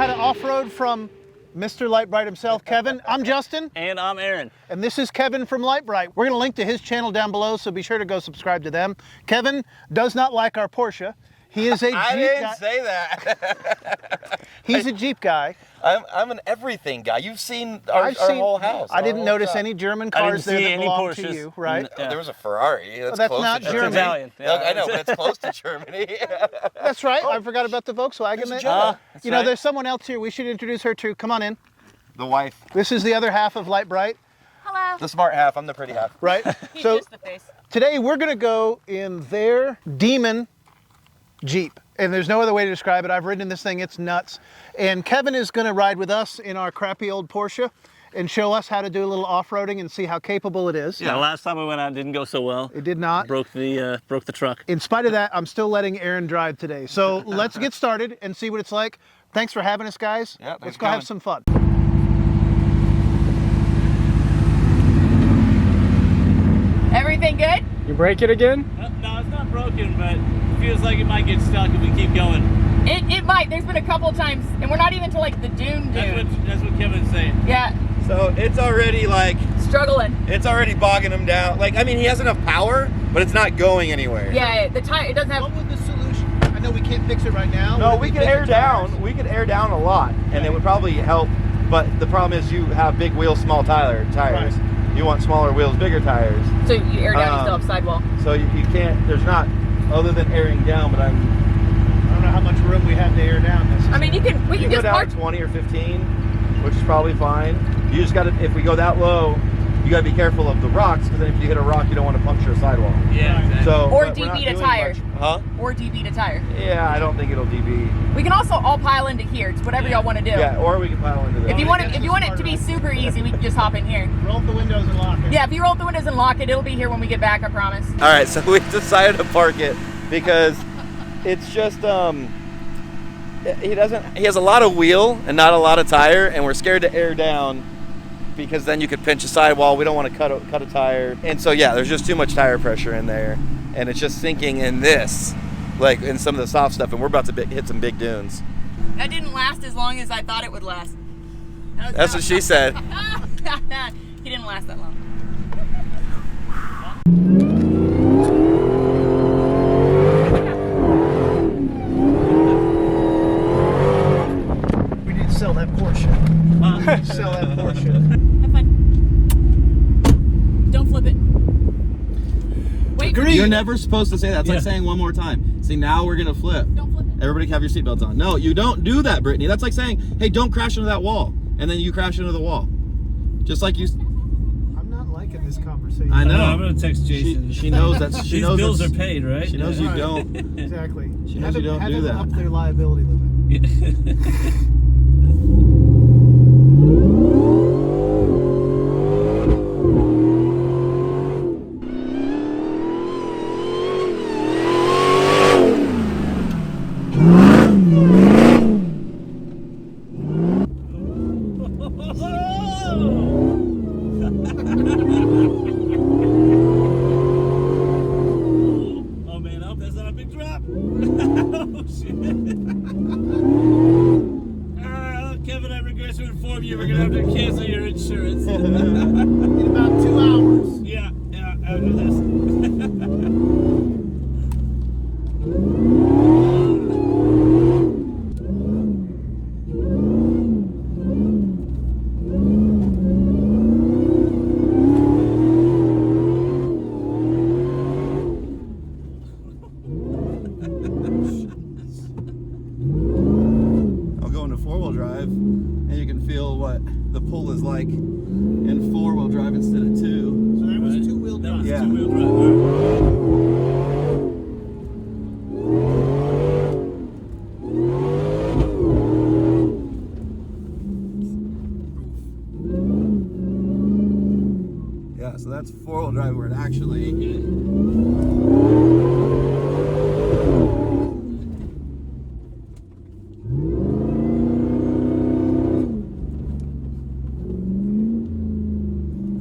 got an off-road from Mr. Lite Brite himself, Kevin. I'm Justin. And I'm Aaron. And this is Kevin from Lite Brite. We're going to link to his channel down below, so be sure to go subscribe to them. Kevin does not like our Porsche. He is a Jeep guy. I didn't say that. He's a Jeep guy. I'm an everything guy. You've seen our whole house. I didn't notice any German cars there that belong to Porsches. you, right? Yeah. There was a Ferrari. That's, that's close not to German. Italian. Yeah. Look, I know, but it's close to Germany. That's right. I forgot about the Volkswagen. You know, there's someone else here. We should introduce her too. Come on in. The wife. This is the other half of Lite Brite. Hello. The smart half. I'm the pretty half. Right? He's So just the face. today we're going to go in their Demon Jeep. And there's no other way to describe it. I've ridden in this thing. It's nuts. And Kevin is going to ride with us in our crappy old Porsche and show us how to do a little off-roading and see how capable it is. Yeah, last time we went out, it didn't go so well. It did not. Broke the truck. In spite of that, I'm still letting Aaron drive today. So let's get started and see what it's like. Thanks for having us, guys. Yeah, let's go have some fun. Everything good? You break it again? No, it's not broken, but it feels like it might get stuck if we keep going. It might. There's been a couple of times, and we're not even to like the dune. That's what Kevin's saying. Yeah, So it's already like, struggling. it's already bogging him down. Like, I mean, he has enough power, but it's not going anywhere. Yeah, the tire. It doesn't have. What would the solution? I know we can't fix it right now. No, Would it we be could bigger air tires? down. We could air down a lot, and it would probably help. But the problem is, you have big wheels, small tires. Right. You want smaller wheels, bigger tires. So you air down, you still have sidewall. So you can't. There's not, other than airing down. But I don't know how much room we have to air down. I mean, we can you just go down park. to 20 or 15, which is probably fine. You just got to. If we go that low, you got to be careful of the rocks, because then if you hit a rock, you don't want to puncture a sidewall. Yeah, exactly. So Or but we're not DB to doing tire. much. Huh? Or DB to tire. Yeah, I don't think it'll DB. We can also all pile into here. It's whatever y'all want to do. Yeah, or we can pile into this. If you want it to be super easy, we can just hop in here. Roll up the windows and lock it. Yeah, if you roll up the windows and lock it, it'll be here when we get back. I promise. All right, so we decided to park it because it's just he has a lot of wheel and not a lot of tire, and we're scared to air down because then you could pinch a sidewall. We don't want to cut a tire, and so yeah, there's just too much tire pressure in there, and it's just sinking in this, like in some of the soft stuff, and we're about to hit some big dunes. That didn't last as long as I thought it would last. That's what she said. He didn't last that long. We need to sell that Porsche. Sell that Porsche. Have fun. Don't flip it. Wait. You're never supposed to say that. It's like saying one more time. See, now we're gonna flip. Don't flip it. Everybody have your seatbelts on. No, you don't do that, Brittany. That's like saying, hey, don't crash into that wall. And then you crash into the wall. Just like you. I'm not liking this conversation. I know. I'm gonna text Jason. She knows that's. She These knows bills that's- are paid, right? She knows you don't. Exactly. She knows you don't have do them that. up their liability limit. Oh man, I hope that's not a big drop. Oh shit. Kevin, I regret to inform you we're gonna have to cancel your insurance. In about 2 hours. yeah, after this. I'll go into four-wheel drive, and you can feel what the pull is like in four-wheel drive instead of two. So that was two-wheel drive. Yeah. Two-wheel drive. All right. Yeah, so that's four-wheel drive where it actually.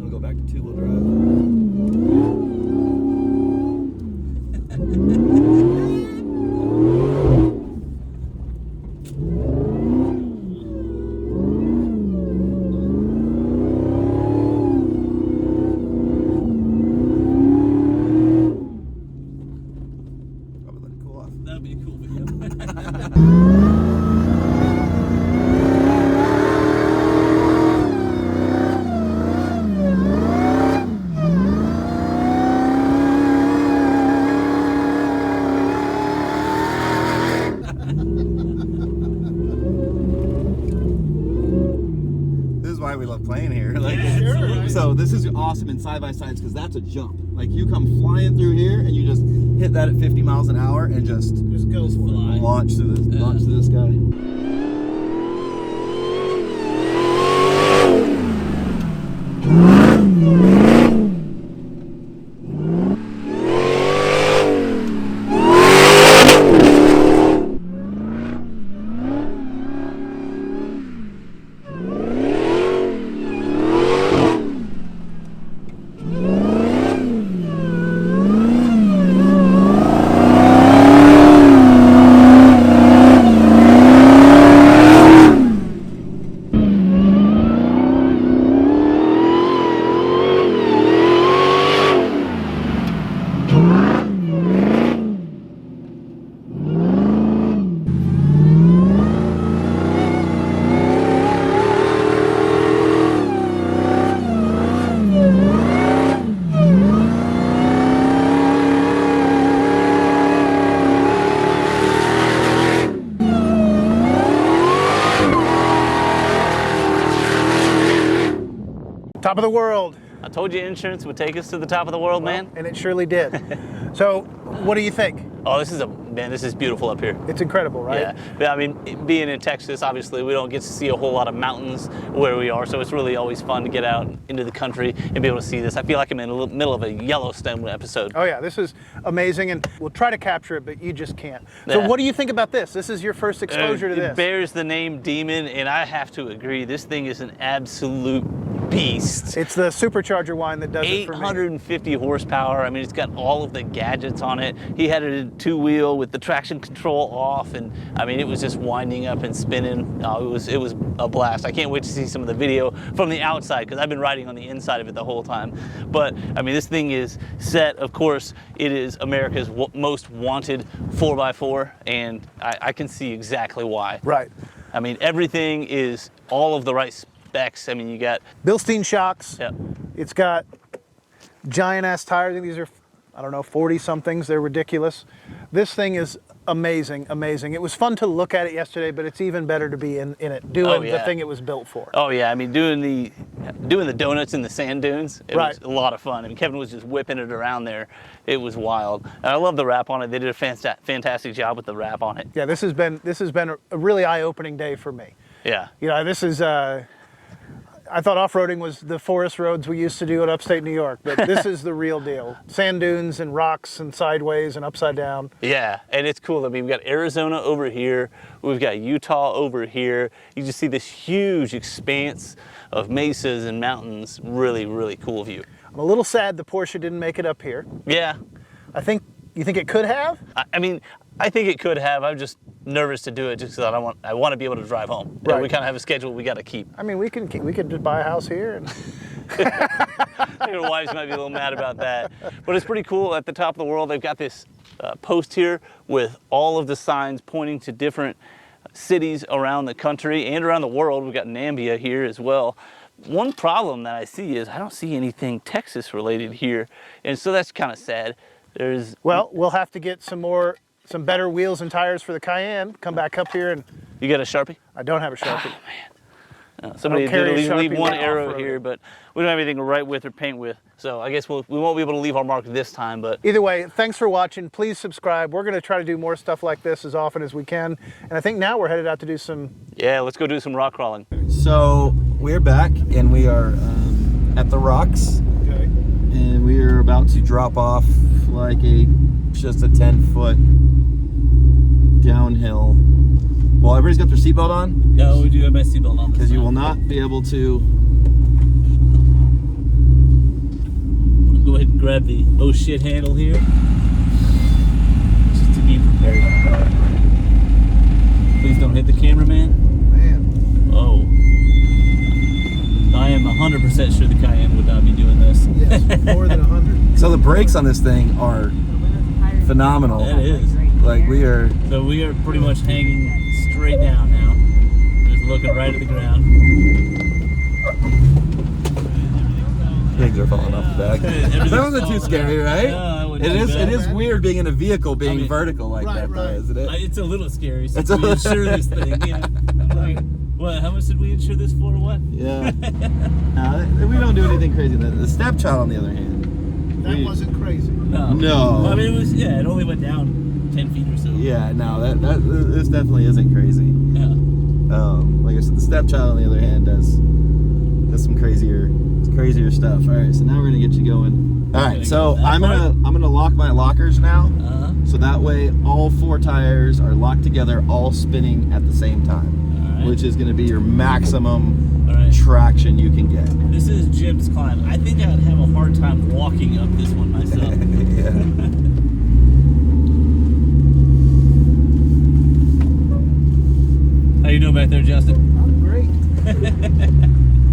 I'll go back to two-wheel drive. why we love playing here. Like, Sure. so this is awesome in side by sides because that's a jump. Like you come flying through here and you just hit that at 50 miles an hour and just go for it. launch through this guy. Top of the world. I told you insurance would take us to the top of the world, man. And it surely did. So, what do you think? Oh, this is beautiful up here. It's incredible, right? Yeah, but I mean, being in Texas, obviously, we don't get to see a whole lot of mountains where we are, so it's really always fun to get out into the country and be able to see this. I feel like I'm in the middle of a Yellowstone episode. Oh yeah, this is amazing, and we'll try to capture it, but you just can't. So Yeah. what do you think about this? This is your first exposure to It this. bears the name Demon, and I have to agree, this thing is an absolute beast. It's the supercharger wine that does it for me. 850 horsepower. I mean, it's got all of the gadgets on it. He had it in two-wheel with the traction control off, and I mean, it was just winding up and spinning. Oh, it was a blast. I can't wait to see some of the video from the outside because I've been riding on the inside of it the whole time. But I mean, this thing is set. Of course, it is America's most wanted 4x4, and I can see exactly why. Right. I mean, everything is all of the right specs. I mean, you got Bilstein shocks. yeah. It's got giant ass tires. I think these are, I don't know, 40 somethings. They're ridiculous. This thing is amazing, amazing. It was fun to look at it yesterday, but it's even better to be in it, doing the thing it was built for. Oh yeah, I mean doing the donuts in the sand dunes, it was a lot of fun. I mean Kevin was just whipping it around there. It was wild. And I love the wrap on it. They did a fantastic job with the wrap on it. Yeah, this has been a really eye-opening day for me. Yeah. You know, this is I thought off-roading was the forest roads we used to do in upstate New York, but this is the real deal. Sand dunes and rocks and sideways and upside down. Yeah, and it's cool. I mean, we've got Arizona over here. We've got Utah over here. You just see this huge expanse of mesas and mountains. Really, really cool view. I'm a little sad the Porsche didn't make it up here. Yeah. You think it could have? I mean, I think it could have. I'm just nervous to do it just because I want to be able to drive home. Right. We kind of have a schedule we got to keep. I mean, we could just buy a house here. And I think our wives might be a little mad about that. But it's pretty cool. At the top of the world, they've got this post here with all of the signs pointing to different cities around the country and around the world. We've got Nambia here as well. One problem that I see is I don't see anything Texas related here. And so that's kind of sad. Well, we'll have to get some better wheels and tires for the Cayenne. Come back up here and... You got a Sharpie? I don't have a Sharpie. Somebody I don't carry did a leave Sharpie one when arrow off-roading. here, but we don't have anything to write with or paint with. So I guess we won't be able to leave our mark this time, but... Either way, thanks for watching. Please subscribe. We're going to try to do more stuff like this as often as we can. And I think now we're headed out to do some... Yeah, let's go do some rock crawling. So we're back and we are at the rocks. Okay. And we are about to drop off like just a 10-foot downhill. Well, everybody's got their seatbelt on? No, we do have my seatbelt on. Because you will not be able to... Go ahead and grab the oh shit handle here. Just to be prepared. Please don't hit the cameraman. Man. Oh. I am 100% sure the Cayenne would not be doing this. Yes, more than 100. So the brakes on this thing are phenomenal. That is. Like we are... So we are pretty much hanging straight down now. Just looking right at the ground. Pigs are falling off the back. That wasn't too scary, right? No, It is weird being in a vehicle being vertical like that, though, isn't it? It's a little scary since It's a we insure this thing. You know? What? How much did we insure this for? What? Yeah. No, we don't do anything crazy. The stepchild, on the other hand, That wasn't crazy. No. No. Well, I mean, it was. Yeah, it only went down 10 feet or so. Yeah, no, this definitely isn't crazy. Yeah. Like I said, the stepchild, on the other hand, does some crazier stuff. All right, so now we're gonna get you going. All right, so I'm gonna lock my lockers now, so that way all 4 tires are locked together, all spinning at the same time, which is gonna be your maximum traction you can get. This is Jim's climb. I think I'd have a hard time walking up this one myself. Yeah. How you doing back there, Justin? I'm great.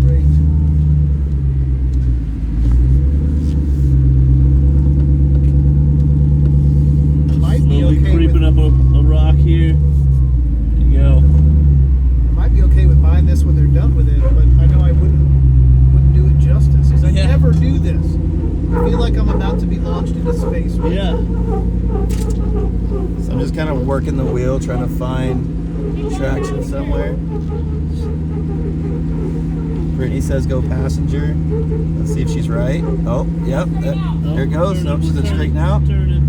Great. Might be Slowly okay creeping with, up a rock here. There you go. I might be okay with buying this when they're done with it, but I know I wouldn't do it justice because I never do this. I feel like I'm about to be launched into space. Right? Yeah. So I'm just kind of working the wheel, trying to find traction somewhere. Brittany says go passenger. Let's see if she's right. Oh, yep. There it goes. Nope, she's straighten out. And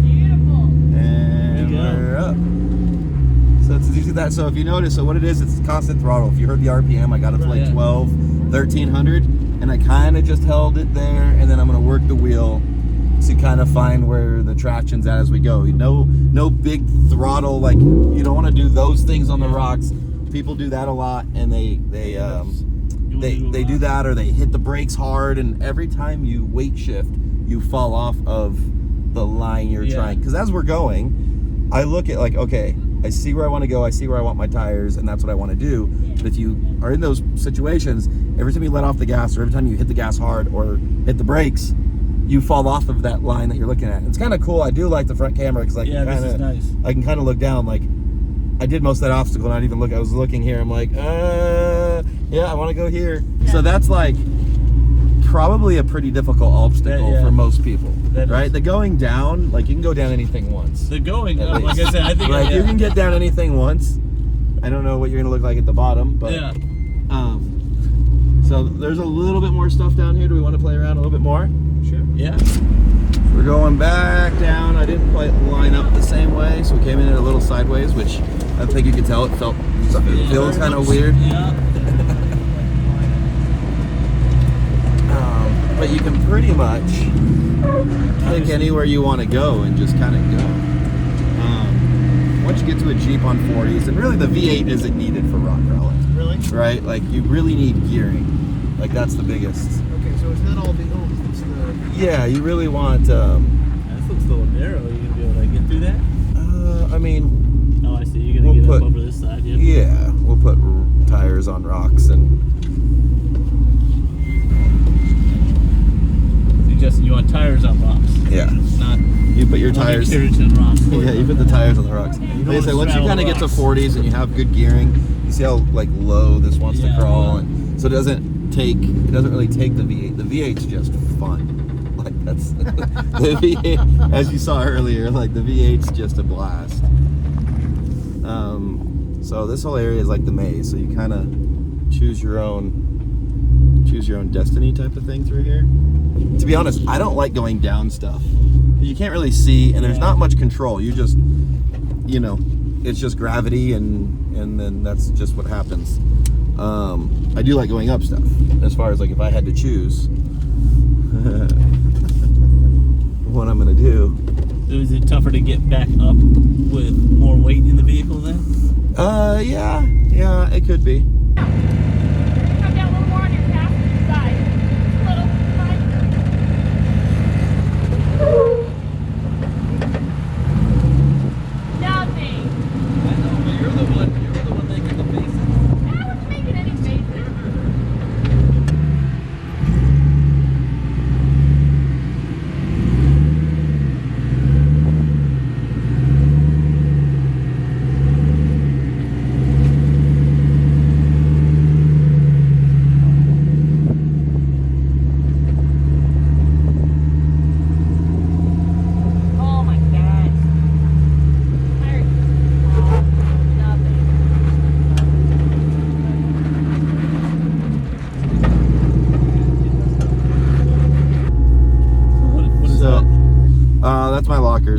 we're up. So it's easy that. So if you notice, so what it is, it's constant throttle. If you heard the RPM, I got it to like 1300, and I kind of just held it there, and then I'm gonna work the wheel to kind of find where the traction's at as we go. No big throttle, like you don't want to do those things on the rocks. People do that a lot, and they do that, or they hit the brakes hard, and every time you weight shift, you fall off of the line you're trying. Because as we're going, I look at like, okay, I see where I want to go, I see where I want my tires, and that's what I want to do. But if you are in those situations, every time you let off the gas, or every time you hit the gas hard or hit the brakes, you fall off of that line that you're looking at. It's kind of cool. I do like the front camera because this is nice. I can kind of look down. Like I did most of that obstacle, not even look. I was looking here. I'm like, yeah, I want to go here. Yeah. So that's like probably a pretty difficult obstacle for most people, right? The going down, like you can go down anything once. The going up, like I said, I think like you can get down anything once. I don't know what you're gonna look like at the bottom, but so there's a little bit more stuff down here. Do we want to play around a little bit more? Sure. Yeah. We're going back down. I didn't quite line up the same way, so we came in a little sideways, which I think you could tell it feels kind of weird. Yeah. But you can pretty much pick anywhere you want to go and just kind of go. Once you get to a Jeep on 40s, and really the V8 isn't needed for rock crawling. Really? Right? Like you really need gearing. Like that's the biggest. Okay, so it's not all the it's the. Yeah, you really want. This looks a little narrow. Are you gonna be able to get through that? I mean. Oh, I see. You're gonna get up over this side. Yeah. Yeah, we'll put tires on rocks and. Justin, you want tires on rocks? Yeah. Not. You put your tires. On rocks. Yeah, you put the tires on the rocks. Like I said, once you kind of get to 40s and you have good gearing, you see how like low this wants to crawl, and so it doesn't really take the V8. The V8's just fun. Like that's the V8, as you saw earlier. Like the V8's just a blast. So this whole area is like the maze. So you kind of choose your own destiny type of thing through here. To be honest, I don't like going down stuff. You can't really see, and there's not much control. You just, it's just gravity, and then that's just what happens. I do like going up stuff. As far as like if I had to choose what I'm gonna do. So is it tougher to get back up with more weight in the vehicle then? Yeah, it could be. Come down a little more on your passenger side. A little. Nothing. I know, but you're the one making the faces. I wasn't making any faces.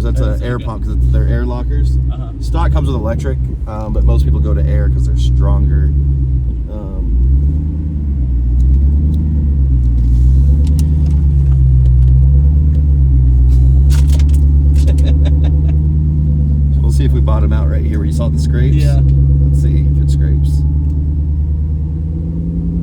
lockers. That's an air pump because they're air lockers. Stock comes with electric, but most people go to air because they're stronger. We'll see if we bottom out right here where you saw the scrapes. Yeah. Let's see if it scrapes.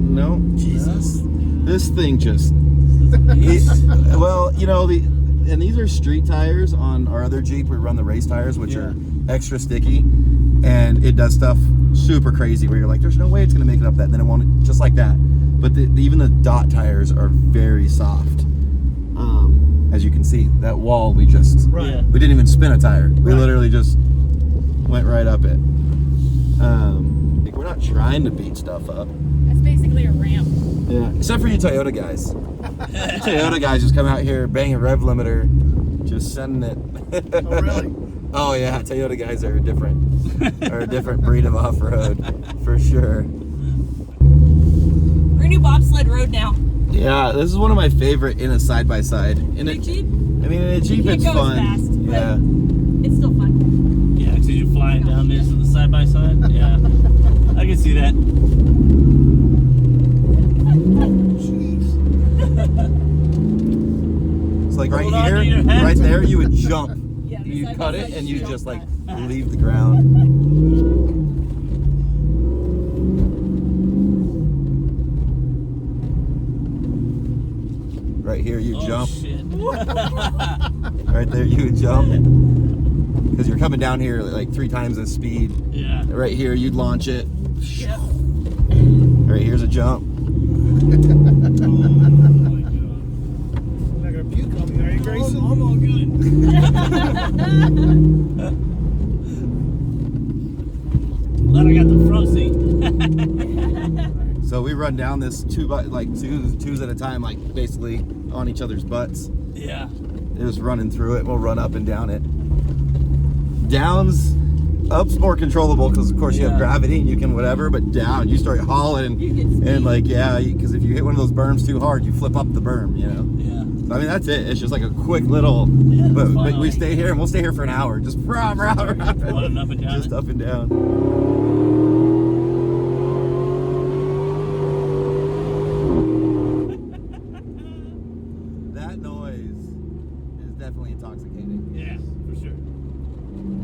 No. Jesus. This thing just. Well, you know, and these are street tires. On our other Jeep, we run the race tires, which are extra sticky, and it does stuff super crazy where you're like, there's no way it's gonna make it up that, and then it won't, just like that. But even the dot tires are very soft. As you can see, that wall we just we didn't even spin a tire. We literally just went right up it. Like, we're not trying to beat stuff up. That's basically a ramp. Yeah, except for you Toyota guys. Toyota guys just come out here, bang a rev limiter, just sending it. Oh, really? Oh yeah, Toyota guys are a different breed of off-road, for sure. We're gonna do bobsled road now. Yeah, this is one of my favorite in a side-by-side. In a Jeep? I mean, in a Jeep can't it's go as fun. fast, but Yeah. it's still fun. Yeah, because you're flying down this to the side by side. Yeah, I can see that. It's like Hold on right to your here, hat. right there, you would jump. Yeah, You side cut by it side and you jump. just like leave the ground. Right here, you jump. Shit. Right there, you would jump. Because you're coming down here like 3 times the speed. Yeah. Right here, you'd launch it. Yep. Right here's a jump. Oh my god. I'm not gonna puke on me, are you, Grayson? I'm all good. Glad I got the front seat. So we run down this twos at a time, like basically on each other's butts. Yeah. Just running through it. We'll run up and down it. Downs, up's more controllable because of course you have gravity and you can whatever. But down, you start hauling You get speed. and like because if you hit one of those berms too hard, you flip up the berm. You know. Yeah. So, I mean that's it. It's just like a quick little. that's but fun. we stay here and we'll stay here for an hour. Just rah, rah, rah, Running up and down. just up and down. That noise is definitely intoxicating. Yeah, for sure.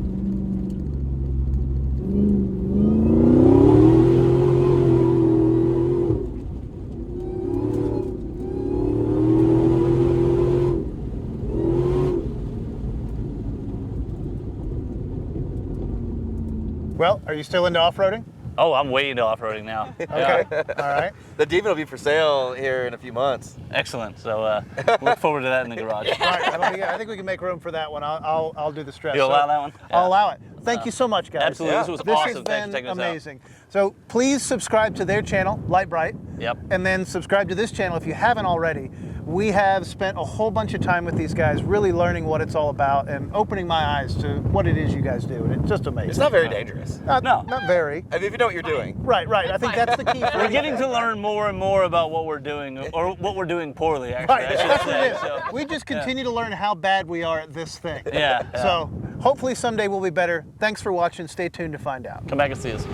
Well, are you still into off-roading? Oh, I'm way into off-roading now. Okay. All right. The Demon will be for sale here in a few months. Excellent. So look forward to that in the garage. All right. I think we can make room for that one. I'll do the stress. You allow that one? I'll Yeah. allow it. Thank you so much, guys. Absolutely. This was This awesome. has Thanks for been taking us out. amazing. So please subscribe to their channel, Lite Brite. Yep. And then subscribe to this channel if you haven't already. We have spent a whole bunch of time with these guys, really learning what it's all about and opening my eyes to what it is you guys do. And it's just amazing. It's not very dangerous. Not, No. not very. I mean, if you know what you're doing. Right. I think that's the key. For We're getting to learn more and more about what we're doing, or what we're doing poorly, actually, Right, I that's should what it say. is. So, We just continue to learn how bad we are at this thing. yeah. So hopefully someday we'll be better. Thanks for watching. Stay tuned to find out. Come back and see us.